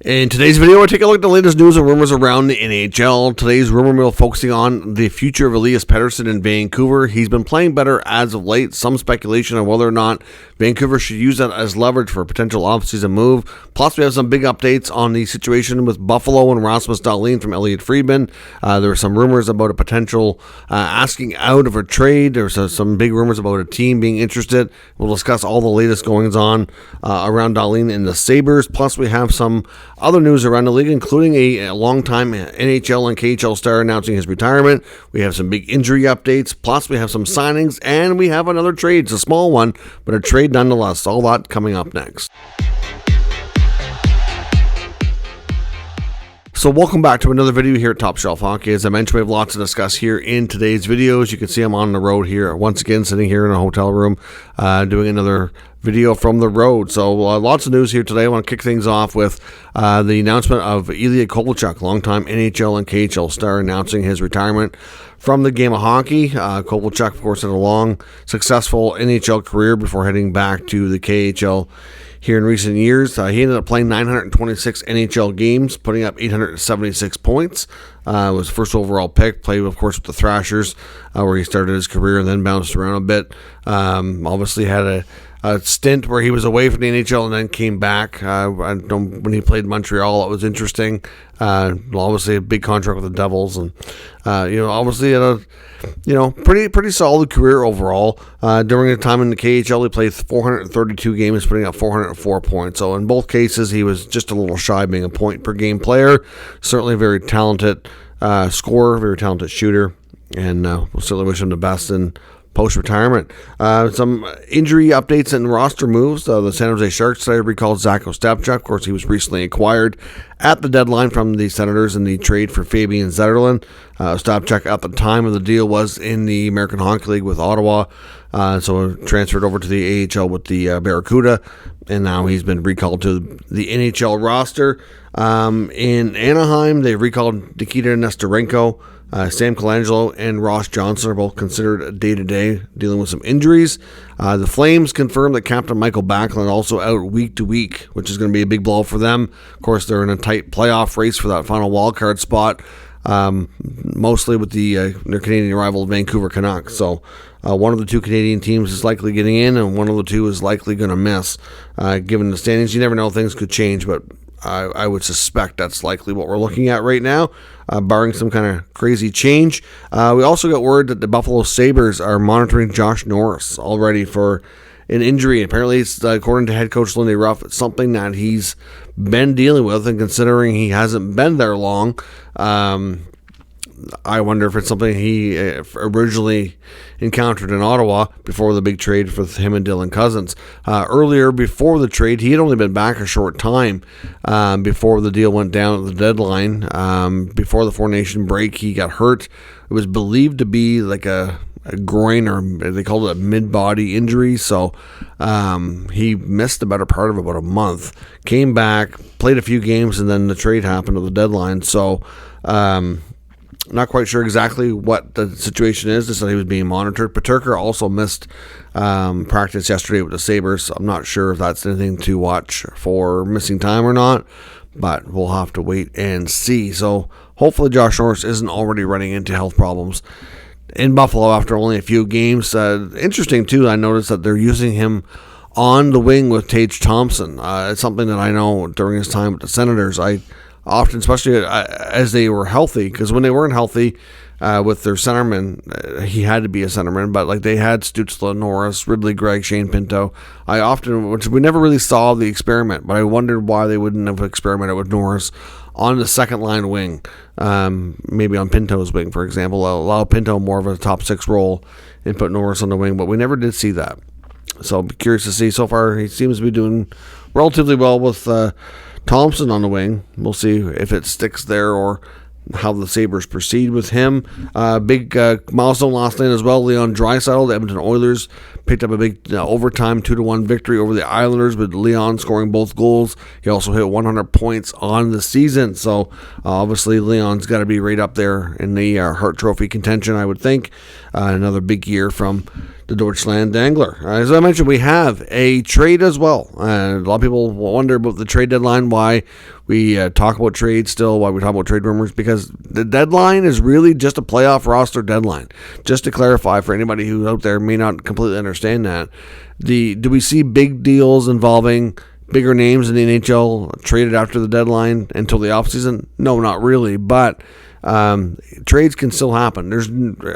In today's video, we'll take a look at the latest news and rumors around the NHL. Today's rumor mill focusing on the future of Elias Pettersson in Vancouver. He's been playing better as of late. Some speculation on whether or not Vancouver should use that as leverage for a potential offseason move. Plus, we have some big updates on the situation with Buffalo and Rasmus Dahlin from Elliotte Friedman. There were some rumors about a potential asking out of a trade. There's some big rumors about a team being interested. We'll discuss all the latest goings-on around Dahlin and the Sabres. Plus, we have some other news around the league, including a longtime NHL and KHL star announcing his retirement. We have some big injury updates. Plus, we have some signings, and we have another trade. It's a small one, but a trade nonetheless. All that coming up next. So welcome back to another video here at Top Shelf Hockey. As I mentioned, we have lots to discuss here in today's videos. You can see I'm on the road here, once again, sitting here in a hotel room, doing another video from the road. So lots of news here today. I want to kick things off with the announcement of Ilya Kovalchuk, longtime NHL and KHL star, announcing his retirement from the game of hockey. Kovalchuk, of course, had a long, successful NHL career before heading back to the KHL here in recent years. He ended up playing 926 NHL games, putting up 876 points. Was first overall pick, played, of course, with the Thrashers, where he started his career and then bounced around a bit. Obviously had a stint where he was away from the NHL and then came back. When he played Montreal, it was interesting. Obviously a big contract with the Devils, and obviously had a pretty solid career overall. During the time in the KHL, he played 432 games, putting up 404 points. So in both cases, he was just a little shy of being a point per game player. Certainly a very talented scorer, very talented shooter, and we'll certainly wish him the best in post-retirement. Some injury updates and roster moves. The San Jose Sharks today recalled Zach Ostapchuk. Of course, he was recently acquired at the deadline from the Senators in the trade for Fabian Zetterlund. Ostapchuk at the time of the deal was in the American Hockey League with Ottawa, so transferred over to the AHL with the Barracuda, and now he's been recalled to the NHL roster. In Anaheim, they recalled Nikita Nesterenko. Sam Colangelo and Ross Johnson are both considered day-to-day, dealing with some injuries. The Flames confirmed that Captain Michael Backlund also out week to week, which is going to be a big blow for them. Of course, they're in a tight playoff race for that final wildcard spot, mostly with their Canadian rival Vancouver Canucks. So one of the two Canadian teams is likely getting in, and one of the two is likely going to miss. Given the standings, you never know, things could change, but I would suspect that's likely what we're looking at right now, barring some kind of crazy change. We also got word that the Buffalo Sabres are monitoring Josh Norris already for an injury. Apparently, it's according to head coach Lindy Ruff, it's something that he's been dealing with, and considering he hasn't been there long, I wonder if it's something he originally encountered in Ottawa before the big trade for him and Dylan Cousins. Earlier, before the trade, he had only been back a short time before the deal went down at the deadline. Before the Four Nation break, he got hurt. It was believed to be like a groin, or they called it a mid-body injury. So he missed the better part of about a month. Came back, played a few games, and then the trade happened at the deadline. So not quite sure exactly what the situation is. They said he was being monitored. Peterka also missed practice yesterday with the Sabres. I'm not sure if that's anything to watch for missing time or not, but we'll have to wait and see. So hopefully Josh Norris isn't already running into health problems in Buffalo after only a few games. Interesting, too, I noticed that they're using him on the wing with Tage Thompson. It's something that I know during his time with the Senators, I often, especially as they were healthy, because when they weren't healthy with their centerman, he had to be a centerman, but like they had Stützle, Norris, Ridley, Gregg, Shane Pinto. Which we never really saw the experiment, but I wondered why they wouldn't have experimented with Norris on the second line wing, maybe on Pinto's wing, for example. Allow Pinto more of a top six role and put Norris on the wing, but we never did see that. So I'm curious to see. So far, he seems to be doing relatively well with Thompson on the wing. We'll see if it sticks there or how the Sabres proceed with him. Big milestone last night as well. Leon Draisaitl, the Edmonton Oilers, picked up a big overtime 2-1 victory over the Islanders, with Leon scoring both goals. He also hit 100 points on the season. So obviously Leon's got to be right up there in the Hart Trophy contention, I would think. Another big year from the Deutschland Dangler. As I mentioned, we have a trade as well. A lot of people wonder about the trade deadline, why we talk about trade still, why we talk about trade rumors, because the deadline is really just a playoff roster deadline. Just to clarify for anybody who out there may not completely understand that, do we see big deals involving bigger names in the NHL traded after the deadline until the offseason? No, not really, but trades can still happen. There's,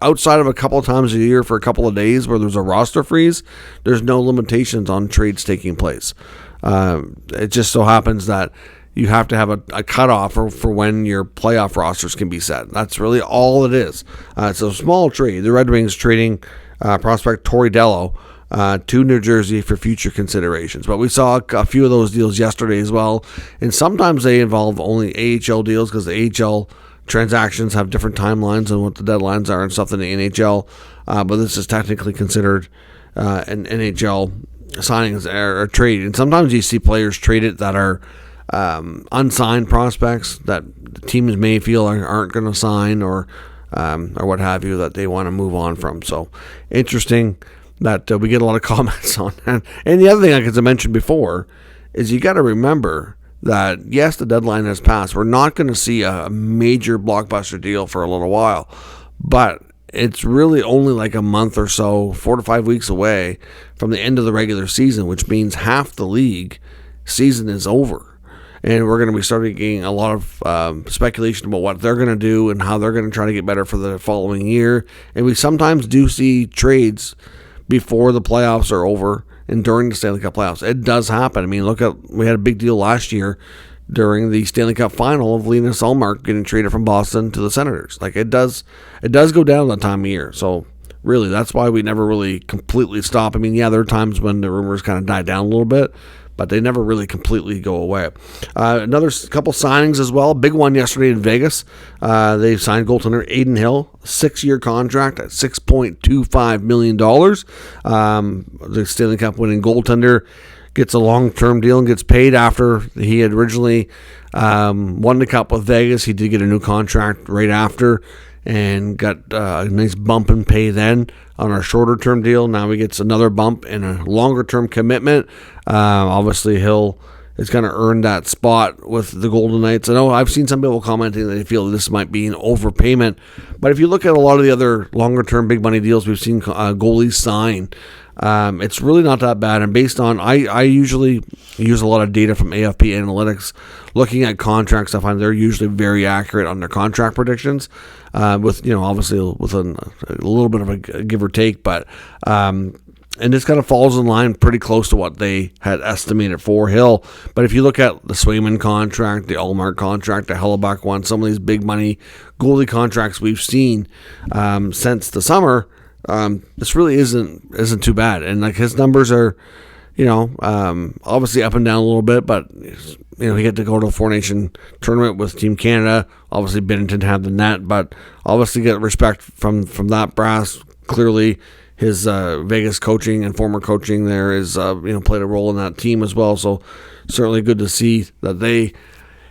outside of a couple of times a year for a couple of days where there's a roster freeze, there's no limitations on trades taking place. It just so happens that you have to have a cutoff for when your playoff rosters can be set. That's really all it is. It's a small trade. The Red Wings trading prospect Tori Dello to New Jersey for future considerations. But we saw a few of those deals yesterday as well, and sometimes they involve only AHL deals because the AHL transactions have different timelines on what the deadlines are and stuff than the NHL, but this is technically considered an NHL signings or trade. And sometimes you see players traded that are unsigned prospects that teams may feel aren't going to sign or what have you, that they want to move on from. So interesting that we get a lot of comments on that. And the other thing, like as I mentioned before, is you got to remember that, yes, the deadline has passed. We're not going to see a major blockbuster deal for a little while, but it's really only like a month or so, 4 to 5 weeks away from the end of the regular season, which means half the league season is over. And we're going to be starting getting a lot of speculation about what they're going to do and how they're going to try to get better for the following year. And we sometimes do see trades before the playoffs are over and during the Stanley Cup playoffs. It does happen. I mean, we had a big deal last year during the Stanley Cup final of Linus Ullmark getting traded from Boston to the Senators. Like it does go down that time of year. So really, that's why we never really completely stop. I mean, yeah, there are times when the rumors kind of die down a little bit, but they never really completely go away. Another couple signings as well. Big one yesterday in Vegas. They signed goaltender Adin Hill, 6-year contract at $6.25 million. The Stanley Cup winning goaltender gets a long-term deal and gets paid after he had originally won the Cup with Vegas. He did get a new contract right after and got a nice bump in pay then on our shorter-term deal. Now he gets another bump and a longer-term commitment. Obviously, Hill is going to earn that spot with the Golden Knights. I know I've seen some people commenting that they feel this might be an overpayment, but if you look at a lot of the other longer-term big money deals we've seen goalies sign, it's really not that bad. And based on, I usually use a lot of data from AFP Analytics looking at contracts. I find they're usually very accurate on their contract predictions, with, obviously with a little bit of a give or take, but and this kind of falls in line pretty close to what they had estimated for Hill. But if you look at the Swayman contract, the Ullmark contract, the Hellebuck one, some of these big money goalie contracts we've seen since the summer, this really isn't too bad. And like his numbers are, obviously up and down a little bit, but he had to go to a Four Nation tournament with Team Canada. Obviously, Binnington had the net, but obviously get respect from that brass. Clearly, his Vegas coaching and former coaching there is played a role in that team as well. So certainly good to see that they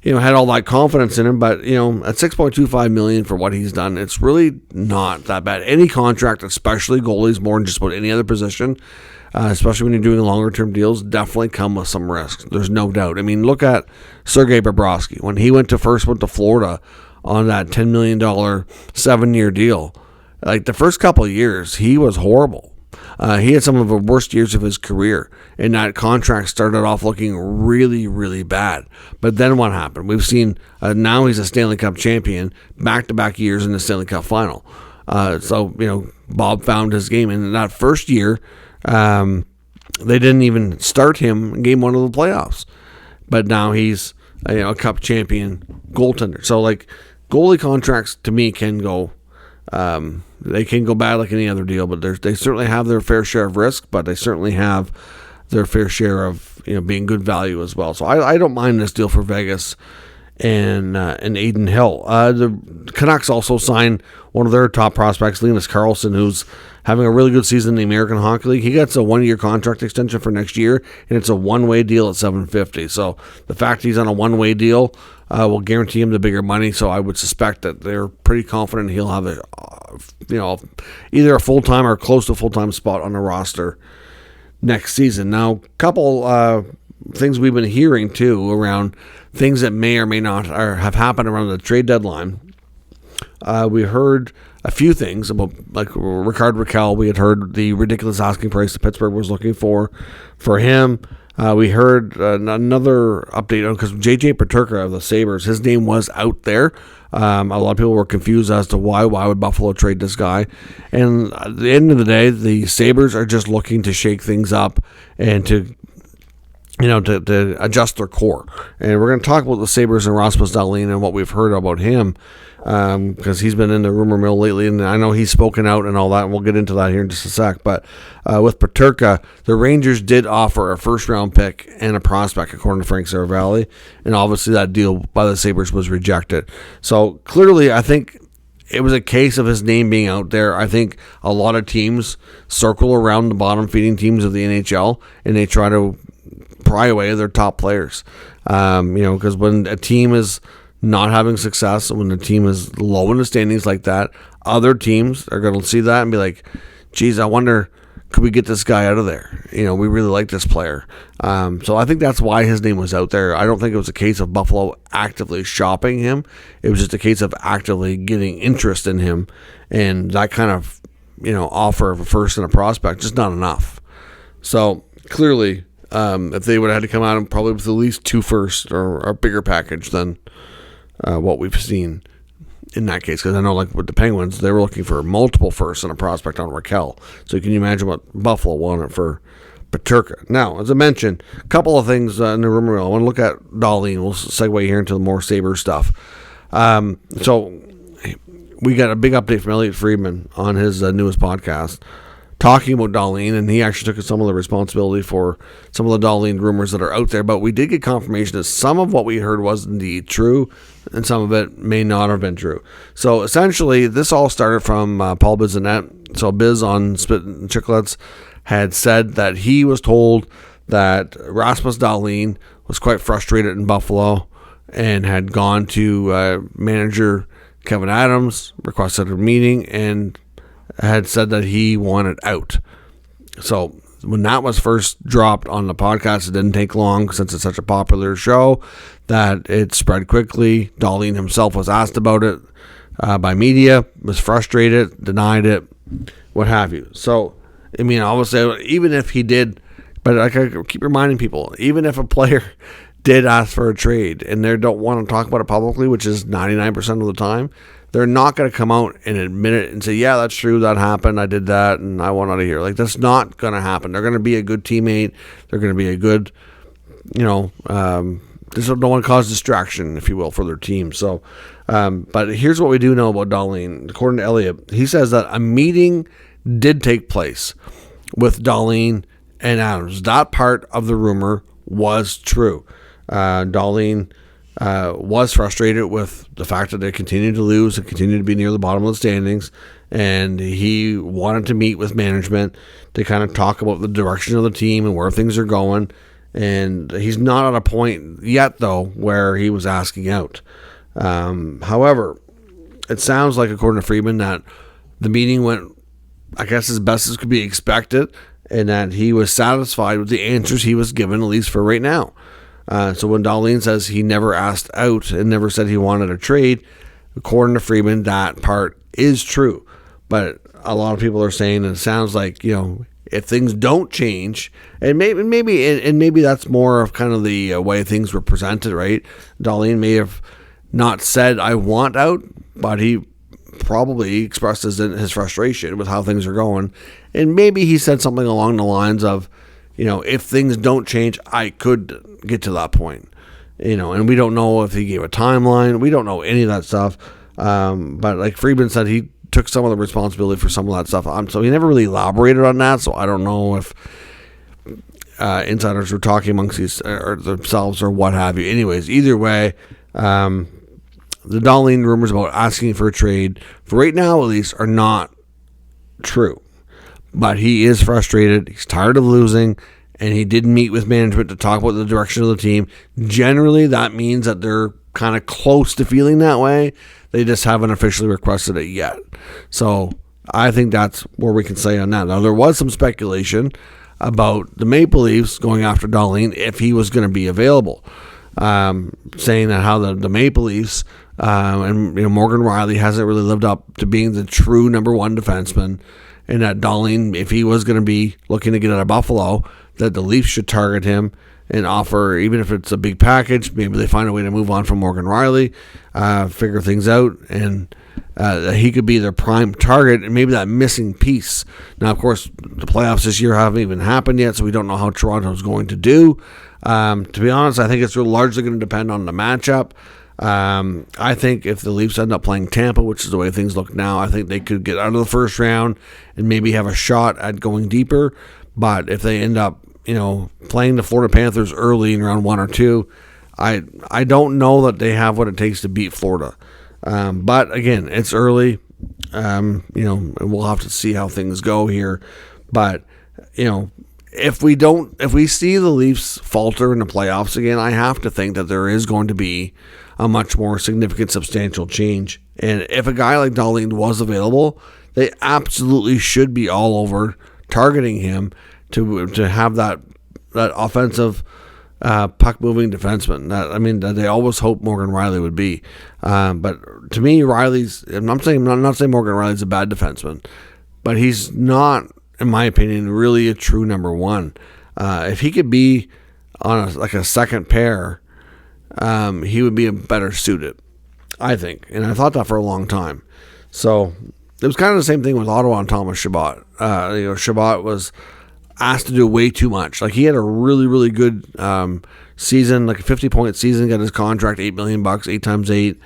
had all that confidence in him. But at $6.25 million for what he's done, it's really not that bad. Any contract, especially goalies, more than just about any other position, especially when you're doing longer term deals, definitely come with some risks. There's no doubt. I mean, look at Sergei Bobrovsky when he went to Florida on that $10 million 7-year deal. Like the first couple of years, he was horrible. He had some of the worst years of his career, and that contract started off looking really, really bad. But then what happened? We've seen now he's a Stanley Cup champion, back-to-back years in the Stanley Cup final. So Bob found his game. And in that first year, they didn't even start him in game one of the playoffs. But now he's a Cup champion goaltender. So like goalie contracts to me can go. They can go bad like any other deal, but they certainly have their fair share of risk, but they certainly have their fair share of being good value as well. So I don't mind this deal for Vegas and Adin Hill. The Canucks also signed one of their top prospects, Linus Karlsson, who's having a really good season in the American Hockey League. He gets a 1-year contract extension for next year, and it's a one-way deal at $750. So the fact he's on a one-way deal will guarantee him the bigger money. So I would suspect that they're pretty confident he'll have either a full-time or close to a full-time spot on the roster next season. Now, a couple things we've been hearing too around things that may or may not have happened around the trade deadline. We heard a few things about, like, Rickard Rakell. We had heard the ridiculous asking price that Pittsburgh was looking for him. We heard another update because JJ Peterka of the Sabres, his name was out there. A lot of people were confused as to why would Buffalo trade this guy. And at the end of the day, the Sabres are just looking to shake things up and to adjust their core. And we're going to talk about the Sabres and Rasmus Dahlin and what we've heard about him, because he's been in the rumor mill lately, and I know he's spoken out and all that, and we'll get into that here in just a sec. But with Peterka, the Rangers did offer a first-round pick and a prospect, according to Frank Saravalli, and obviously that deal by the Sabres was rejected. So clearly, I think it was a case of his name being out there. I think a lot of teams circle around the bottom-feeding teams of the NHL, and they try to pry away their top players. Because when a team is not having success, when the team is low in the standings like that, other teams are going to see that and be like, geez, I wonder, could we get this guy out of there? We really like this player. So I think that's why his name was out there. I don't think it was a case of Buffalo actively shopping him. It was just a case of actively getting interest in him, and that kind of, offer of a first and a prospect, just not enough. So clearly, if they would have had to come out and probably with at least 2 firsts or a bigger package than what we've seen in that case. Because I know, like with the Penguins, they were looking for multiple firsts and a prospect on Rakell. So can you imagine what Buffalo wanted for Peterka? Now, as I mentioned, a couple of things in the rumor mill. I want to look at Dahlin. We'll segue here into the more Sabres stuff. So we got a big update from Elliotte Friedman on his newest podcast, talking about Dahlin, and he actually took some of the responsibility for some of the Dahlin rumors that are out there. But we did get confirmation that some of what we heard was indeed true, and some of it may not have been true. So essentially, this all started from Paul Bizinet. So Biz on Spit and Chicklets had said that he was told that Rasmus Dahlin was quite frustrated in Buffalo and had gone to manager Kevin Adams, requested a meeting, and had said that he wanted out. So when that was first dropped on the podcast, it didn't take long, since it's such a popular show, that it spread quickly. Dahlin himself was asked about it by media, was frustrated, denied it, what have you. So, I mean, obviously, even if he did, but I keep reminding people, even if a player did ask for a trade and they don't want to talk about it publicly, which is 99% of the time, they're not going to come out and admit it and say, yeah, that's true, that happened, I did that, and I want out of here. Like, that's not going to happen. They're going to be a good teammate. They're going to be a good, they don't want to cause distraction, if you will, for their team. So, but here's what we do know about Dahlin. According to Elliotte, he says that a meeting did take place with Dahlin and Adams. That part of the rumor was true. Dahlin was frustrated with the fact that they continued to lose and continued to be near the bottom of the standings, and he wanted to meet with management to kind of talk about the direction of the team and where things are going. And he's not at a point yet, though, where he was asking out. However, it sounds like, according to Friedman, that the meeting went, I guess, as best as could be expected, and that he was satisfied with the answers he was given, at least for right now. So when Dahlin says he never asked out and never said he wanted a trade, according to Friedman, that part is true. But a lot of people are saying, and it sounds like, if things don't change, and maybe that's more of kind of the way things were presented, right? Dahlin may have not said, I want out, but he probably expressed his frustration with how things are going. And maybe he said something along the lines of, if things don't change, I could get to that point. And we don't know if he gave a timeline. We don't know any of that stuff. But like Friedman said, he took some of the responsibility for some of that stuff. So he never really elaborated on that. So I don't know if insiders were talking amongst themselves or what have you. Anyways, either way, the Dahlin rumors about asking for a trade, for right now at least, are not true. But he is frustrated. He's tired of losing, and he did meet with management to talk about the direction of the team. Generally, that means that they're kind of close to feeling that way. They just haven't officially requested it yet. So I think that's where we can say on that. Now, there was some speculation about the Maple Leafs going after Dahlin if he was going to be available, saying that how the Maple Leafs and Morgan Rielly hasn't really lived up to being the true number one defenseman, and that Dahlin, if he was going to be looking to get out of Buffalo, that the Leafs should target him and offer, even if it's a big package, maybe they find a way to move on from Morgan Rielly, figure things out, and he could be their prime target and maybe that missing piece. Now, of course, the playoffs this year haven't even happened yet, so we don't know how Toronto's going to do. To be honest, I think it's largely going to depend on the matchup. I think if the Leafs end up playing Tampa, which is the way things look now, I think they could get out of the first round and maybe have a shot at going deeper. But if they end up playing the Florida Panthers early in round 1 or 2, I don't know that they have what it takes to beat Florida. But again, it's early. We'll have to see how things go here. But if we see the Leafs falter in the playoffs again, I have to think that there is going to be a much more significant, substantial change. And if a guy like Dahlin was available, they absolutely should be all over targeting him to have that offensive puck-moving defenseman. That they always hoped Morgan Rielly would be. But to me, I'm not saying Morgan Rielly's a bad defenseman, but he's not, in my opinion, really a true number one. If he could be on a second pair, he would be a better suited, I think. And I thought that for a long time. So it was kind of the same thing with Ottawa and Thomas Chabot. Chabot was asked to do way too much. Like, he had a really, really good season, like a 50-point season, got his contract, $8 million, 8 times 8.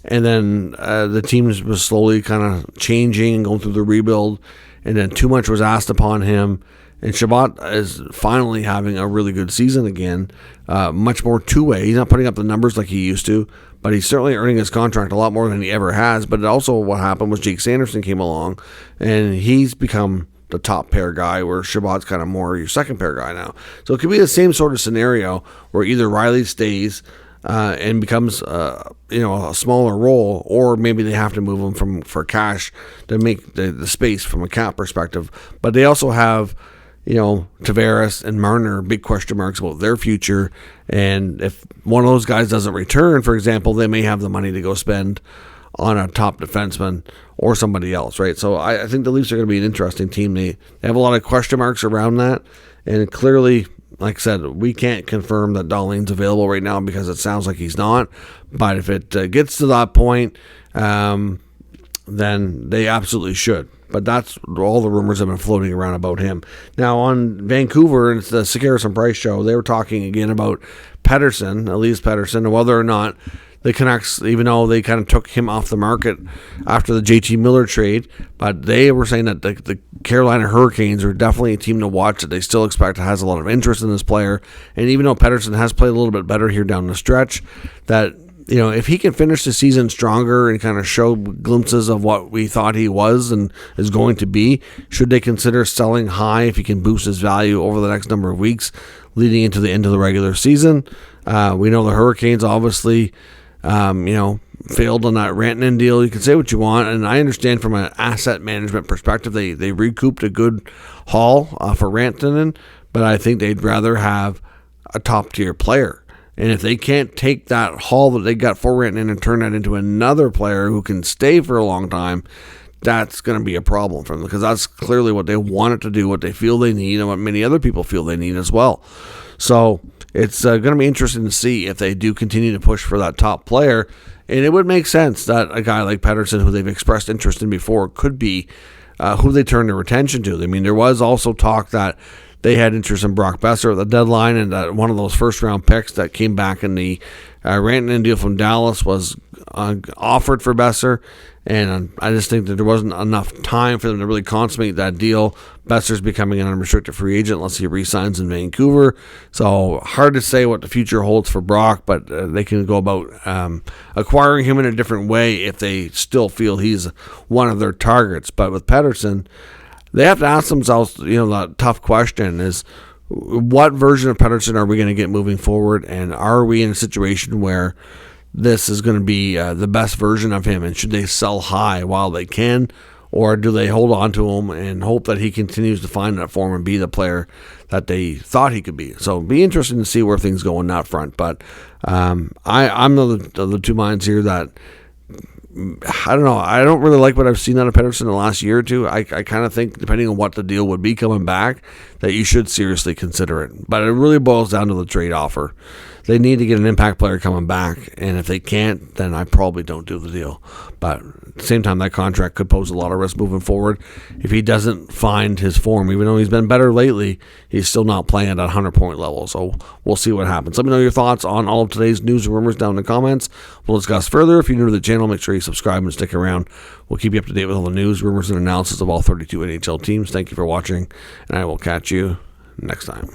And then the team was slowly kind of changing and going through the rebuild. And then too much was asked upon him. And Chabot is finally having a really good season again, much more two-way. He's not putting up the numbers like he used to, but he's certainly earning his contract a lot more than he ever has. But also what happened was Jake Sanderson came along, and he's become the top pair guy, where Chabot's kind of more your second pair guy now. So it could be the same sort of scenario where either Rielly stays and becomes a smaller role, or maybe they have to move him for cash to make the space from a cap perspective. But they also have Tavares and Marner, big question marks about their future. And if one of those guys doesn't return, for example, they may have the money to go spend on a top defenseman or somebody else, right? So I think the Leafs are going to be an interesting team. They have a lot of question marks around that. And clearly, like I said, we can't confirm that Dahlin's available right now because it sounds like he's not. But if it gets to that point, then they absolutely should. But that's all the rumors have been floating around about him. Now, on Vancouver, it's the Sekeres and Price show, they were talking again about Peterson, Elias Pettersson, and whether or not the Canucks, even though they kind of took him off the market after the JT Miller trade, but they were saying that the Carolina Hurricanes are definitely a team to watch, that they still expect has a lot of interest in this player. And even though Pettersson has played a little bit better here down the stretch, that if he can finish the season stronger and kind of show glimpses of what we thought he was and is going to be, should they consider selling high if he can boost his value over the next number of weeks leading into the end of the regular season? We know the Hurricanes obviously, failed on that Rantanen deal. You can say what you want, and I understand from an asset management perspective, they recouped a good haul for Rantanen, but I think they'd rather have a top-tier player. And if they can't take that haul that they got for Rantanen and turn that into another player who can stay for a long time, that's going to be a problem for them, because that's clearly what they wanted to do, what they feel they need, and what many other people feel they need as well. So it's going to be interesting to see if they do continue to push for that top player. And it would make sense that a guy like Pettersson, who they've expressed interest in before, could be who they turn their attention to. I mean, there was also talk that they had interest in Brock Besser at the deadline, and that one of those first-round picks that came back in the Rantanen deal from Dallas was offered for Besser, and I just think that there wasn't enough time for them to really consummate that deal. Besser's becoming an unrestricted free agent unless he re-signs in Vancouver, so hard to say what the future holds for Brock, but they can go about acquiring him in a different way if they still feel he's one of their targets. But with Pettersson, they have to ask themselves, the tough question is, what version of Pettersson are we going to get moving forward? And are we in a situation where this is going to be the best version of him, and should they sell high while they can, or do they hold on to him and hope that he continues to find that form and be the player that they thought he could be? So it'll be interesting to see where things go on that front. But I'm of the two minds here that I don't know. I don't really like what I've seen out of Peterson in the last year or two. I kind of think, depending on what the deal would be coming back, that you should seriously consider it. But it really boils down to the trade offer. They need to get an impact player coming back, and if they can't, then I probably don't do the deal. But at the same time, that contract could pose a lot of risk moving forward. If he doesn't find his form, even though he's been better lately, he's still not playing at that 100-point level. So we'll see what happens. Let me know your thoughts on all of today's news and rumors down in the comments. We'll discuss further. If you're new to the channel, make sure you subscribe and stick around. We'll keep you up to date with all the news, rumors, and analysis of all 32 NHL teams. Thank you for watching, and I will catch you next time.